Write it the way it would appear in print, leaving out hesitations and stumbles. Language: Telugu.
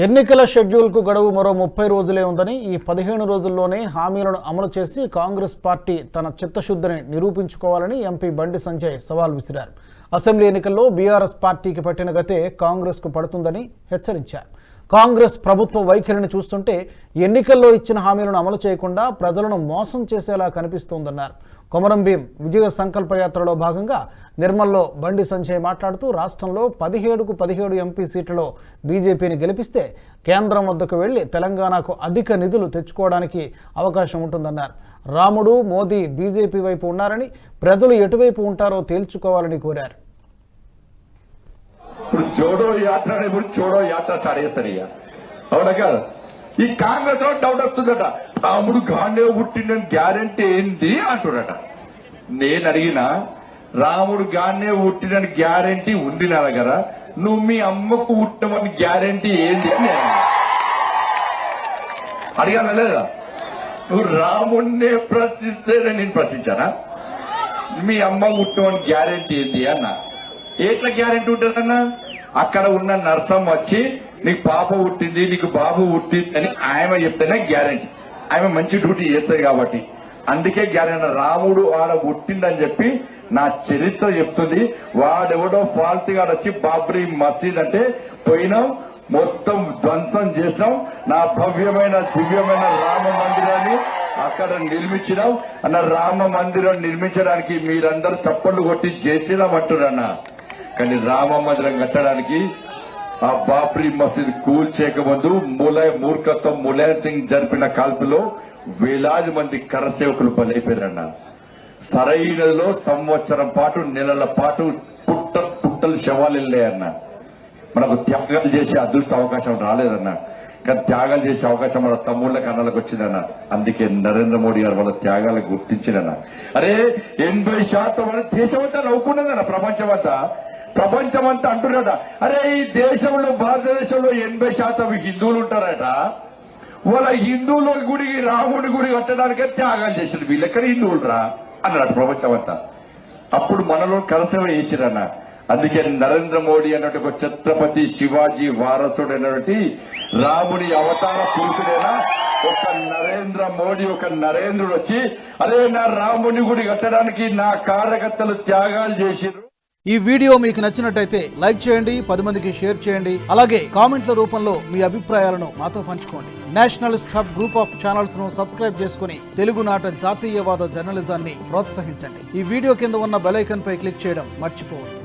ఎన్నికల షెడ్యూల్కు గడువు మరో 30 రోజులే ఉందని ఈ 15 రోజుల్లోనే హామీలను అమలు చేసి కాంగ్రెస్ పార్టీ తన చిత్తశుద్ధిని నిరూపించుకోవాలని ఎంపీ బండి సంజయ్ సవాల్ విసిరారు. అసెంబ్లీ ఎన్నికల్లో బీఆర్ఎస్ పార్టీకి పట్టిన గతే కాంగ్రెస్కు పడుతుందని హెచ్చరించారు. కాంగ్రెస్ ప్రభుత్వ వైఖరిని చూస్తుంటే ఎన్నికల్లో ఇచ్చిన హామీలను అమలు చేయకుండా ప్రజలను మోసం చేసేలా కనిపిస్తోందన్నారు. కొమరం భీం విజయ సంకల్పయాత్రలో భాగంగా నిర్మల్లో బండి సంజయ్ మాట్లాడుతూ రాష్ట్రంలో 17కు 17 ఎంపీ సీట్లలో బీజేపీని గెలిపిస్తే కేంద్రం వద్దకు వెళ్లి తెలంగాణకు అధిక నిధులు తెచ్చుకోవడానికి అవకాశం ఉంటుందన్నారు. రాముడు మోదీ బీజేపీ వైపు ఉన్నారని ప్రజలు ఎటువైపు ఉంటారో తేల్చుకోవాలని కోరారు. ఇప్పుడు జోడో యాత్ర ఇప్పుడు చోడో యాత్ర సాడేస్తారు ఇక అవునా కాదు. ఈ కాంగ్రెస్ లో డౌట్ వస్తుందట, రాముడు గాంధీ పుట్టిండని గ్యారంటీ ఏంటి అంటుడట. నేను అడిగిన రాముడు గాంధీ పుట్టినని గ్యారంటీ ఉంది నా దగ్గర, నువ్వు మీ అమ్మకు పుట్టమని గ్యారంటీ ఏంటి అని అడిగాను లేదా? నువ్వు రాముడినే ప్రశ్నిస్తే నేను ప్రశ్నించానా? మీ అమ్మ పుట్టమని గ్యారంటీ ఏంటి అన్నా. ఎట్లా గ్యారెంటీ ఉంటుందన్నా? అక్కడ ఉన్న నర్సమ్మ వచ్చి నీకు పాప పుట్టింది, నీకు బాబు పుట్టింది అని ఆయన చెప్తేనే గ్యారెంటీ. ఆయన మంచి డ్యూటీ చేస్తుంది కాబట్టి అందుకే గ్యారెంటీ. రాముడు ఆడ పుట్టిందని చెప్పి నా చరిత్ర చెప్తుంది. వాడెవడో ఫాల్తీ గాడు వచ్చి బాబ్రీ మసీద్ అంటే పోయినాం, మొత్తం ధ్వంసం చేసినాం. నా భవ్యమైన దివ్యమైన రామ మందిరాన్ని అక్కడ నిర్మించినాం అన్న. రామ మందిరం నిర్మించడానికి మీరందరూ చప్పట్లు కొట్టి చేసినామంటున్నా. కానీ రామ మందిరం కట్టడానికి ఆ బాబ్రీ మసీద్ కూల్చేయకముందు మూర్ఖత్వం ములాయం సింగ్ జరిపిన కాల్పులో వేలాది మంది కరసేవకులు బలైపోయారన్న. సరైనదిలో సంవత్సరం పాటు నెలల పాటు పుట్టలు శవాలు వెళ్ళాయన్న. మనకు త్యాగాలు చేసే అదృష్ట అవకాశం రాలేదన్న. కానీ త్యాగాలు చేసే అవకాశం మన తమ్ముళ్ళకి అన్నలకు వచ్చిందన్న. అందుకే నరేంద్ర మోడీ గారు వాళ్ళ త్యాగాలకు గుర్తించిందన్న. అరే 80% మన దేశం అంతా నవ్వుకున్నదన్న. ప్రపంచమంతా అంటున్నాడ, అరే ఈ దేశంలో భారతదేశంలో 80% హిందువులు ఉంటారట. వాళ్ళ హిందువుల గుడికి రాముడి గుడి కట్టడానికే త్యాగాలు చేసిన వీళ్ళు ఎక్కడ హిందువులు రా అన్నాడు ప్రపంచమంతా. అప్పుడు మనలో కరసేవ చేసిరన్న. అందుకే నరేంద్ర మోడీ అన్నట్టు ఒక ఛత్రపతి శివాజీ వారసుడు అన్నటువంటి రాముడి అవతార పురుషుడైనా ఒక నరేంద్ర మోడీ, ఒక నరేంద్రుడు వచ్చి అదే నా రాముడి గుడి కట్టడానికి నా కార్యకర్తలు త్యాగాలు చేసిరు. ఈ వీడియో మీకు నచ్చినట్టయితే లైక్ చేయండి, 10 మందికి షేర్ చేయండి. అలాగే కామెంట్ల రూపంలో మీ అభిప్రాయాలను మాతో పంచుకోండి. Nationalist hub group of channels ను సబ్స్క్రైబ్ చేసుకుని తెలుగునాట జాతీయవాద జర్నలిజాన్ని ప్రోత్సహించండి. ఈ వీడియో కింద ఉన్న బెల్ ఐకాన్ పై క్లిక్ చేయడం మర్చిపోవద్దు.